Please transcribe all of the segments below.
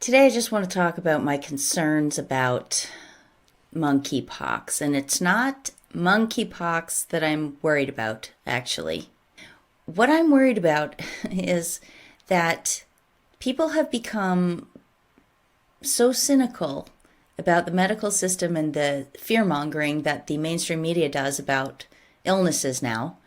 Today, I just want to talk about my concerns about monkeypox. And it's not monkeypox that I'm worried about, actually. What I'm worried about is that people have become so cynical about the medical system and the fear mongering that the mainstream media does about illnesses now.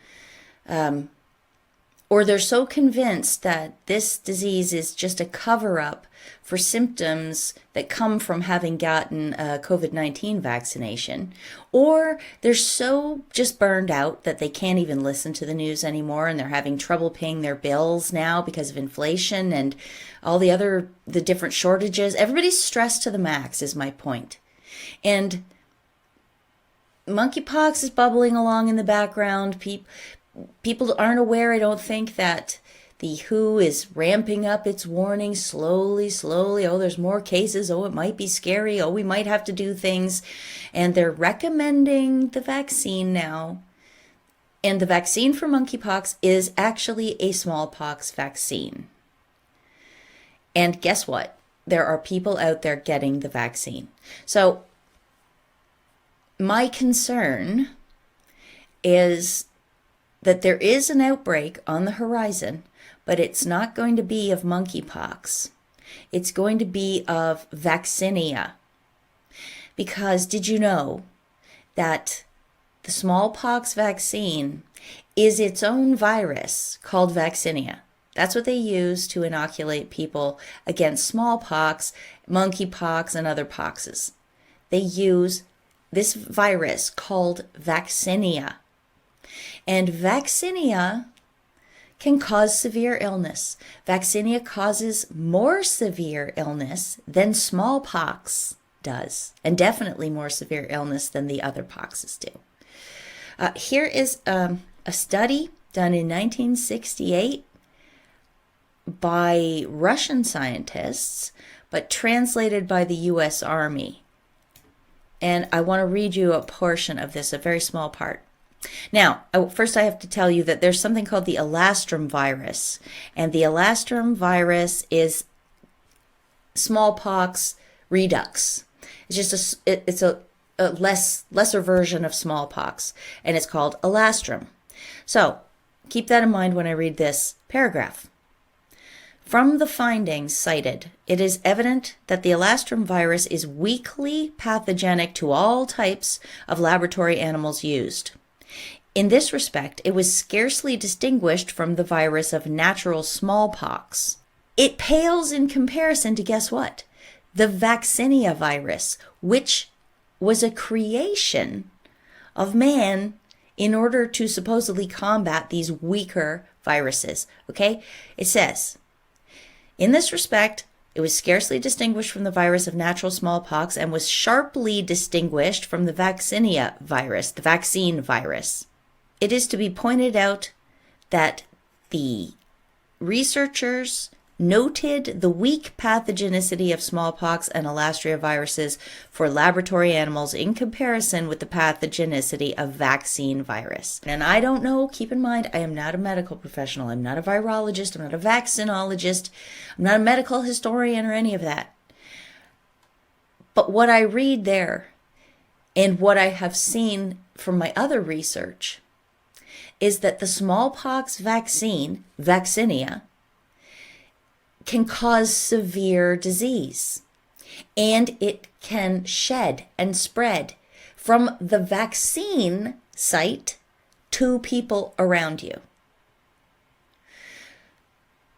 Or they're so convinced that this disease is just a cover up for symptoms that come from having gotten a COVID-19 vaccination. Or they're so just burned out that they can't even listen to the news anymore, and they're having trouble paying their bills now because of inflation and all the different shortages. Everybody's stressed to the max, is my point. And monkeypox is bubbling along in the background. People aren't aware, I don't think, that the WHO is ramping up its warnings slowly. Oh, there's more cases. Oh, it might be scary. Oh, we might have to do things. And they're recommending the vaccine now. And the vaccine for monkeypox is actually a smallpox vaccine. And guess what? There are people out there getting the vaccine. So my concern is that there is an outbreak on the horizon, but it's not going to be of monkeypox. It's going to be of vaccinia. Because did you know that the smallpox vaccine is its own virus called vaccinia? That's what they use to inoculate people against smallpox, monkeypox, and other poxes. They use this virus called vaccinia. And vaccinia can cause severe illness. Vaccinia causes more severe illness than smallpox does, and definitely more severe illness than the other poxes do. Here is a study done in 1968 by Russian scientists, but translated by the U.S. Army. And I want to read you a portion of this, a very small part. Now, first I have to tell you that there's something called the Alastrim virus, and the Alastrim virus is smallpox redux. It's just a lesser version of smallpox, and it's called Alastrim. So keep that in mind when I read this paragraph. From the findings cited, it is evident that the Alastrim virus is weakly pathogenic to all types of laboratory animals used. In this respect, it was scarcely distinguished from the virus of natural smallpox. It pales in comparison to, guess what? The vaccinia virus, which was a creation of man in order to supposedly combat these weaker viruses. Okay? It says, in this respect, it was scarcely distinguished from the virus of natural smallpox and was sharply distinguished from the vaccinia virus, the vaccine virus. It is to be pointed out that the researchers noted the weak pathogenicity of smallpox and Alastria viruses for laboratory animals in comparison with the pathogenicity of vaccine virus. And I don't know, keep in mind, I am not a medical professional. I'm not a virologist. I'm not a vaccinologist. I'm not a medical historian or any of that. But what I read there and what I have seen from my other research is that the smallpox vaccine, vaccinia, can cause severe disease. And it can shed and spread from the vaccine site to people around you.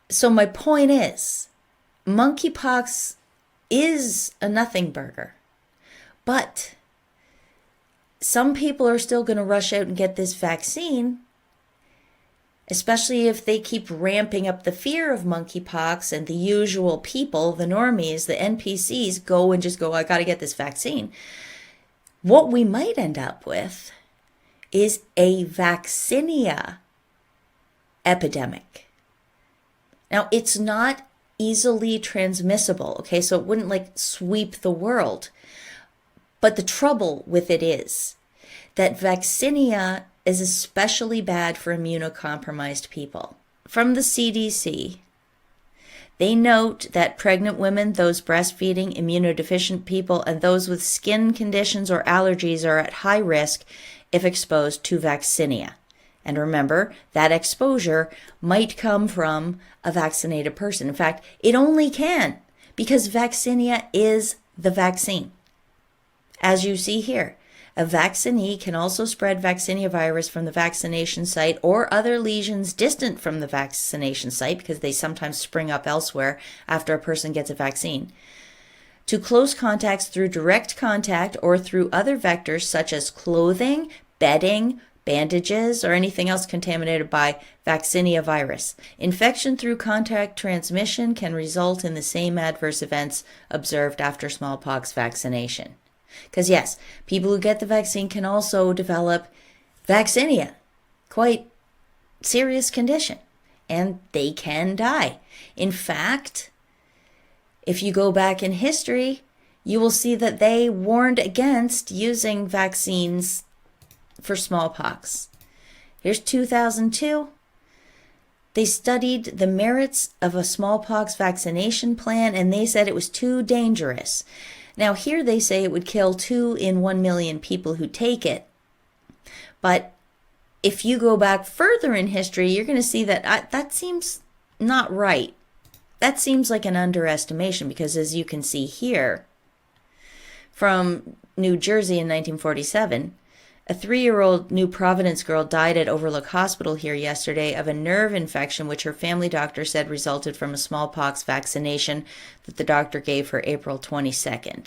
So my point is, monkeypox is a nothing burger. But some people are still going to rush out and get this vaccine, especially if they keep ramping up the fear of monkeypox and the usual people, the normies, the NPCs, go, I got to get this vaccine. What we might end up with is a vaccinia epidemic. Now, it's not easily transmissible, okay? So it wouldn't sweep the world. But the trouble with it is that vaccinia is especially bad for immunocompromised people. From the CDC, They note that pregnant women, those breastfeeding, immunodeficient people, and those with skin conditions or allergies are at high risk if exposed to vaccinia. And remember, that exposure might come from a vaccinated person. In fact, it only can, because vaccinia is the vaccine. As you see here, a vaccinee can also spread vaccinia virus from the vaccination site or other lesions distant from the vaccination site, because they sometimes spring up elsewhere after a person gets a vaccine, to close contacts through direct contact or through other vectors such as clothing, bedding, bandages, or anything else contaminated by vaccinia virus. Infection through contact transmission can result in the same adverse events observed after smallpox vaccination. Because yes, people who get the vaccine can also develop vaccinia, quite serious condition, and they can die. In fact, if you go back in history, you will see that they warned against using vaccines for smallpox. Here's 2002. They studied the merits of a smallpox vaccination plan, and they said it was too dangerous. Now here they say it would kill 2 in 1 million people who take it. But if you go back further in history, you're going to see that that seems not right. That seems like an underestimation, because as you can see here, from New Jersey in 1947, a 3-year-old New Providence girl died at Overlook Hospital here yesterday of a nerve infection, which her family doctor said resulted from a smallpox vaccination that the doctor gave her April 22nd.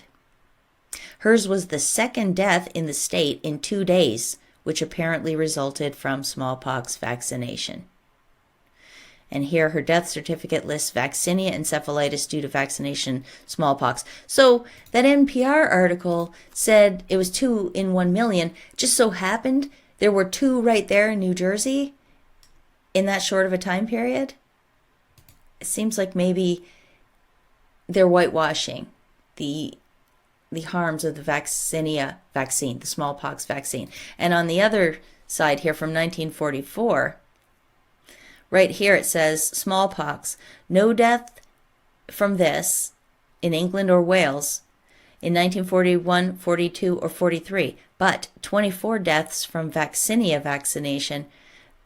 Hers was the second death in the state in 2 days, which apparently resulted from smallpox vaccination. And here her death certificate lists vaccinia encephalitis due to vaccination smallpox. So that NPR article said it was 2 in 1 million. Just so happened there were 2 right there in New Jersey in that short of a time period. It seems like maybe they're whitewashing the harms of the vaccinia vaccine, the smallpox vaccine. And on the other side here from 1944, right here it says smallpox, no death from this in England or Wales in 1941, 42, or 43, but 24 deaths from vaccinia vaccination,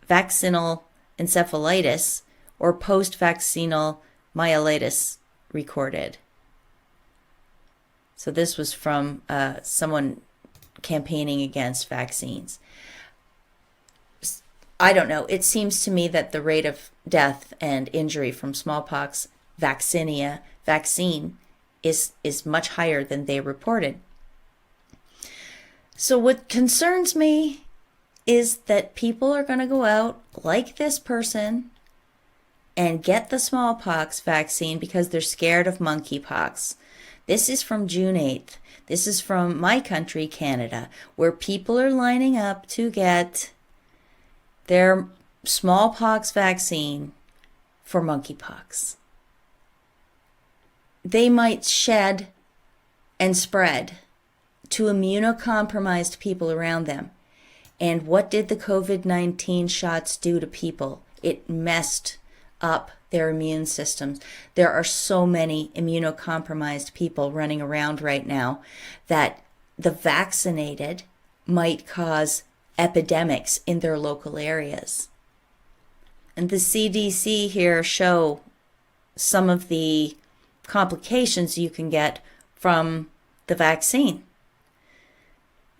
vaccinal encephalitis, or post-vaccinal myelitis recorded. So this was from someone campaigning against vaccines. I don't know. It seems to me that the rate of death and injury from smallpox vaccinia vaccine is much higher than they reported. So what concerns me is that people are going to go out like this person and get the smallpox vaccine because they're scared of monkeypox. This is from June 8th. This is from my country, Canada, where people are lining up to get their smallpox vaccine for monkeypox. They might shed and spread to immunocompromised people around them. And what did the COVID-19 shots do to people? It messed up their immune systems. There are so many immunocompromised people running around right now that the vaccinated might cause epidemics in their local areas. And the CDC here show some of the complications you can get from the vaccine.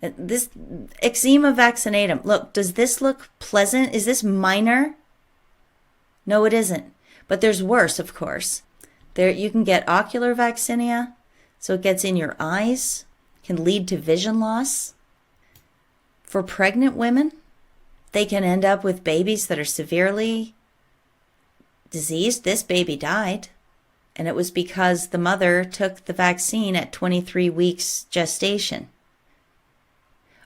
This eczema vaccinatum. Look, does this look pleasant? Is this minor? No, it isn't. But there's worse, of course. There you can get ocular vaccinia, so it gets in your eyes, can lead to vision loss. For pregnant women, they can end up with babies that are severely diseased. This baby died, and it was because the mother took the vaccine at 23 weeks gestation.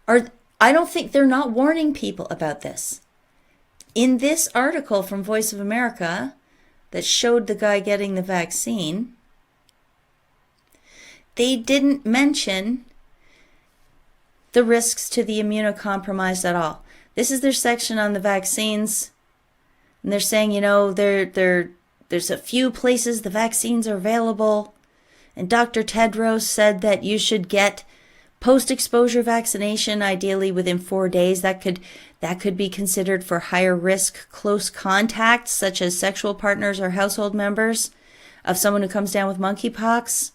I don't think they're not warning people about this. In this article from Voice of America that showed the guy getting the vaccine, they didn't mention the risks to the immunocompromised at all. This is their section on the vaccines, and they're saying, they're there's a few places the vaccines are available. And Dr. Tedros said that you should get post-exposure vaccination, ideally within 4 days. That could be considered for higher risk close contacts, such as sexual partners or household members of someone who comes down with monkeypox.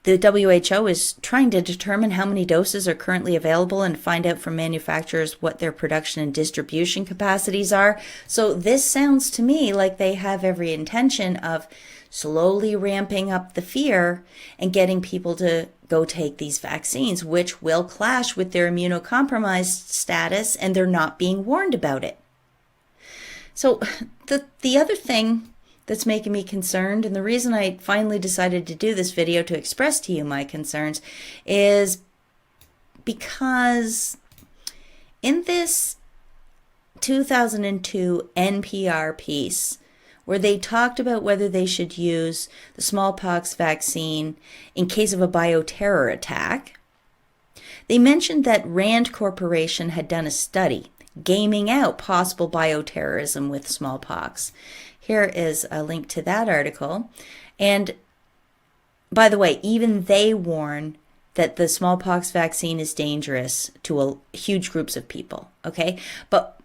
The WHO is trying to determine how many doses are currently available and find out from manufacturers what their production and distribution capacities are. So this sounds to me like they have every intention of slowly ramping up the fear and getting people to go take these vaccines, which will clash with their immunocompromised status, and they're not being warned about it. So the other thing that's making me concerned, and the reason I finally decided to do this video to express to you my concerns, is because in this 2002 NPR piece, where they talked about whether they should use the smallpox vaccine in case of a bioterror attack, they mentioned that Rand Corporation had done a study gaming out possible bioterrorism with smallpox. Here is a link to that article. And by the way, even they warn that the smallpox vaccine is dangerous to huge groups of people, okay? But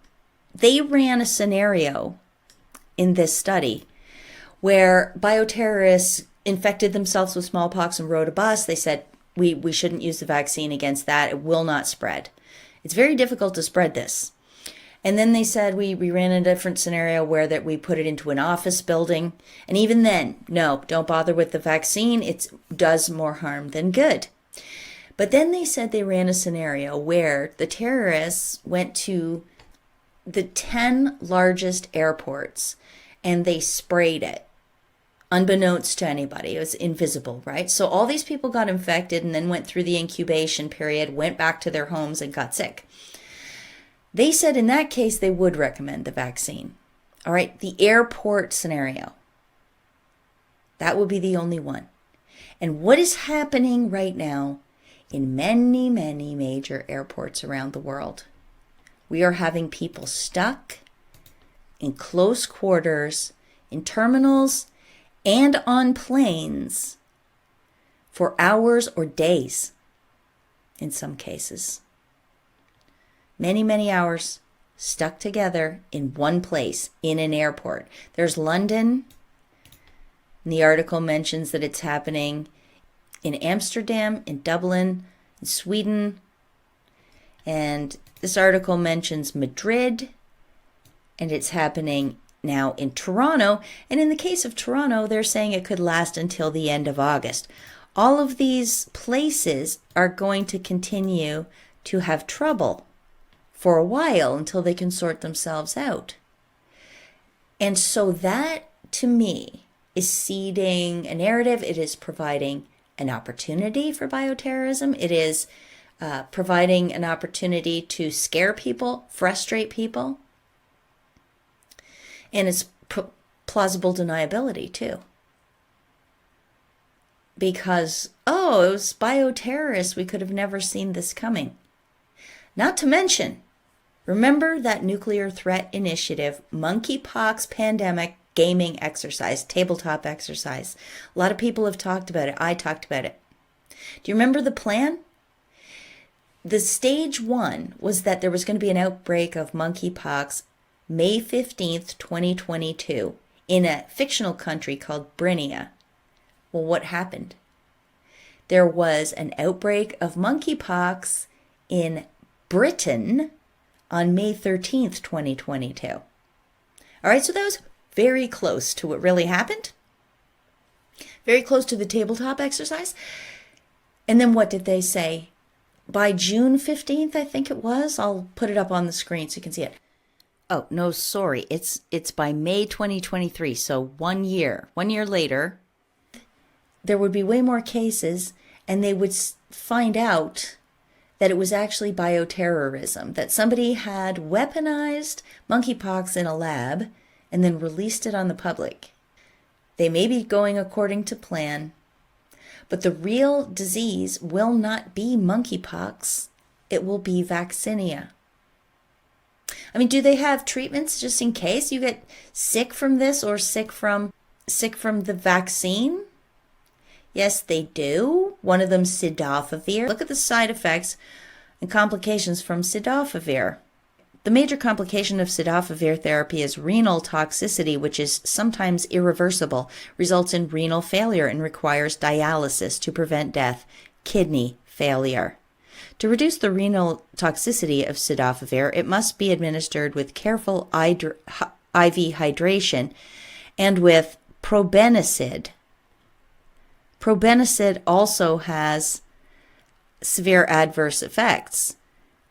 they ran a scenario in this study where bioterrorists infected themselves with smallpox and rode a bus. They said, we shouldn't use the vaccine against that. It will not spread. It's very difficult to spread this. And then they said we ran a different scenario where that we put it into an office building. And even then, no, don't bother with the vaccine. It does more harm than good. But then they said they ran a scenario where the terrorists went to the 10 largest airports and they sprayed it, unbeknownst to anybody. It was invisible, right? So all these people got infected and then went through the incubation period, went back to their homes and got sick. They said in that case they would recommend the vaccine. All right, the airport scenario. That would be the only one. And what is happening right now in many, many major airports around the world? We are having people stuck in close quarters, in terminals, and on planes for hours or days in some cases. Many, many hours stuck together in one place in an airport. There's London. And the article mentions that it's happening in Amsterdam, in Dublin, in Sweden. And this article mentions Madrid. And it's happening now in Toronto. And in the case of Toronto, they're saying it could last until the end of August. All of these places are going to continue to have trouble for a while until they can sort themselves out. And so that, to me, is seeding a narrative. It is providing an opportunity for bioterrorism. It is providing an opportunity to scare people, frustrate people. And it's plausible deniability, too. Because, it was bioterrorists. We could have never seen this coming. Not to mention, remember that nuclear threat initiative, monkeypox pandemic gaming exercise, tabletop exercise. A lot of people have talked about it. I talked about it. Do you remember the plan? The stage 1 was that there was going to be an outbreak of monkeypox May 15th, 2022, in a fictional country called Britannia. Well, what happened? There was an outbreak of monkeypox in Britain on May 13th, 2022. All right, so that was very close to what really happened. Very close to the tabletop exercise. And then what did they say? By June 15th, I think it was. I'll put it up on the screen so you can see it. Oh, no, sorry. It's by May 2023, so 1 year. 1 year later, there would be way more cases, and they would find out that it was actually bioterrorism, that somebody had weaponized monkeypox in a lab and then released it on the public. They may be going according to plan, but the real disease will not be monkeypox. It will be vaccinia. I mean, do they have treatments just in case you get sick from this or sick from the vaccine? Yes, they do. One of them, Cidofovir. Look at the side effects and complications from Cidofovir. The major complication of Cidofovir therapy is renal toxicity, which is sometimes irreversible, results in renal failure, and requires dialysis to prevent death, kidney failure. To reduce the renal toxicity of Cidofovir, it must be administered with careful IV hydration and with probenecid. Probenecid also has severe adverse effects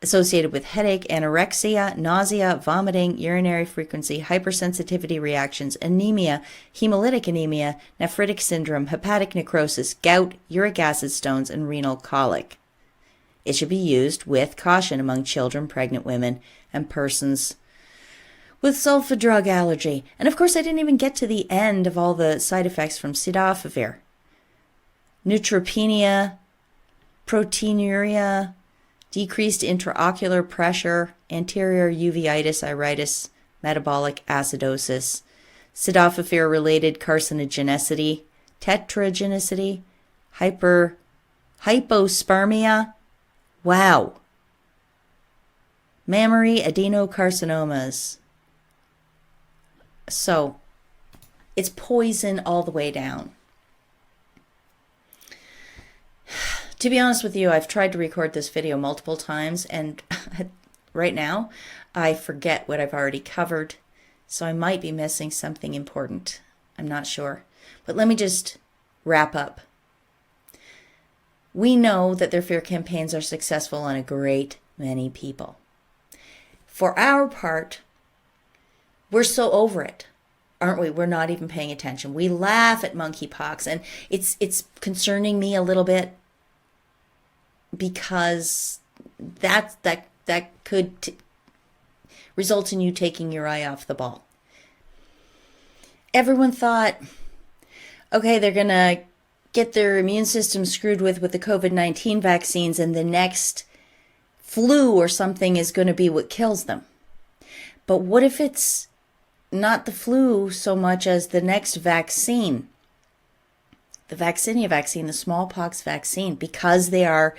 associated with headache, anorexia, nausea, vomiting, urinary frequency, hypersensitivity reactions, anemia, hemolytic anemia, nephritic syndrome, hepatic necrosis, gout, uric acid stones, and renal colic. It should be used with caution among children, pregnant women, and persons with sulfa drug allergy. And of course, I didn't even get to the end of all the side effects from Cidofovir. Neutropenia, proteinuria, decreased intraocular pressure, anterior uveitis, iritis, metabolic acidosis, Cidofovir-related carcinogenicity, tetragenicity, hypospermia, wow, mammary adenocarcinomas. So it's poison all the way down. To be honest with you, I've tried to record this video multiple times, and right now I forget what I've already covered, so I might be missing something important. I'm not sure. But let me just wrap up. We know that their fear campaigns are successful on a great many people. For our part, we're so over it, aren't we? We're not even paying attention. We laugh at monkeypox, and it's concerning me a little bit, because that could result in you taking your eye off the ball. Everyone thought, okay, they're going to get their immune system screwed with the COVID-19 vaccines, and the next flu or something is going to be what kills them. But what if it's not the flu so much as the next vaccine? The vaccinia vaccine, the smallpox vaccine, because they are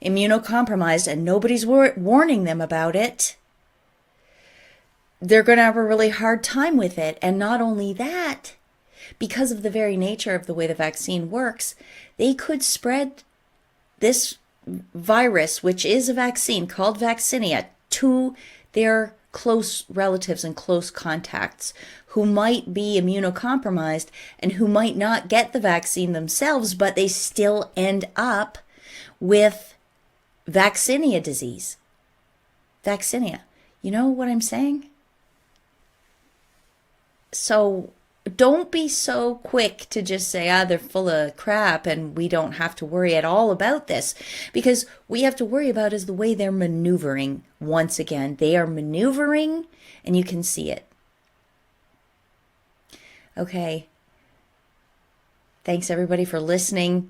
immunocompromised and nobody's warning them about it, they're going to have a really hard time with it. And not only that, because of the very nature of the way the vaccine works, they could spread this virus, which is a vaccine called vaccinia, to their close relatives and close contacts who might be immunocompromised and who might not get the vaccine themselves, but they still end up with vaccinia disease. Vaccinia. You know what I'm saying? So don't be so quick to just say, they're full of crap and we don't have to worry at all about this. Because we have to worry about is the way they're maneuvering. Once again, they are maneuvering and you can see it. Okay. Thanks everybody for listening.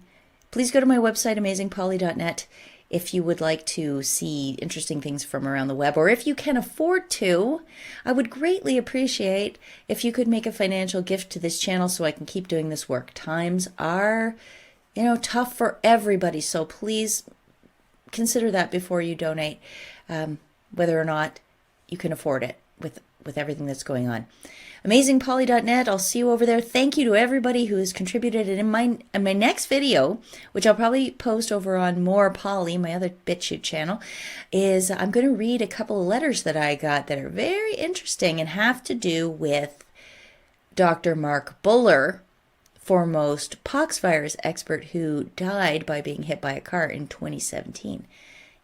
Please go to my website, amazingpolly.net, if you would like to see interesting things from around the web, or if you can afford to. I would greatly appreciate if you could make a financial gift to this channel so I can keep doing this work. Times are, tough for everybody, so please consider that before you donate, whether or not you can afford it with everything that's going on. AmazingPolly.net. I'll see you over there. Thank you to everybody who has contributed. And in my next video, which I'll probably post over on More Polly, my other BitChute channel, is I'm going to read a couple of letters that I got that are very interesting and have to do with Dr. Mark Buller, foremost poxvirus expert who died by being hit by a car in 2017.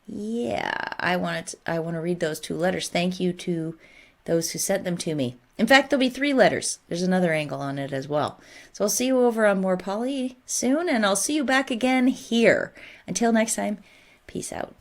Yeah, I want to read those two letters. Thank you to those who sent them to me. In fact, there'll be 3 letters. There's another angle on it as well. So I'll see you over on More Polly soon, and I'll see you back again here. Until next time, peace out.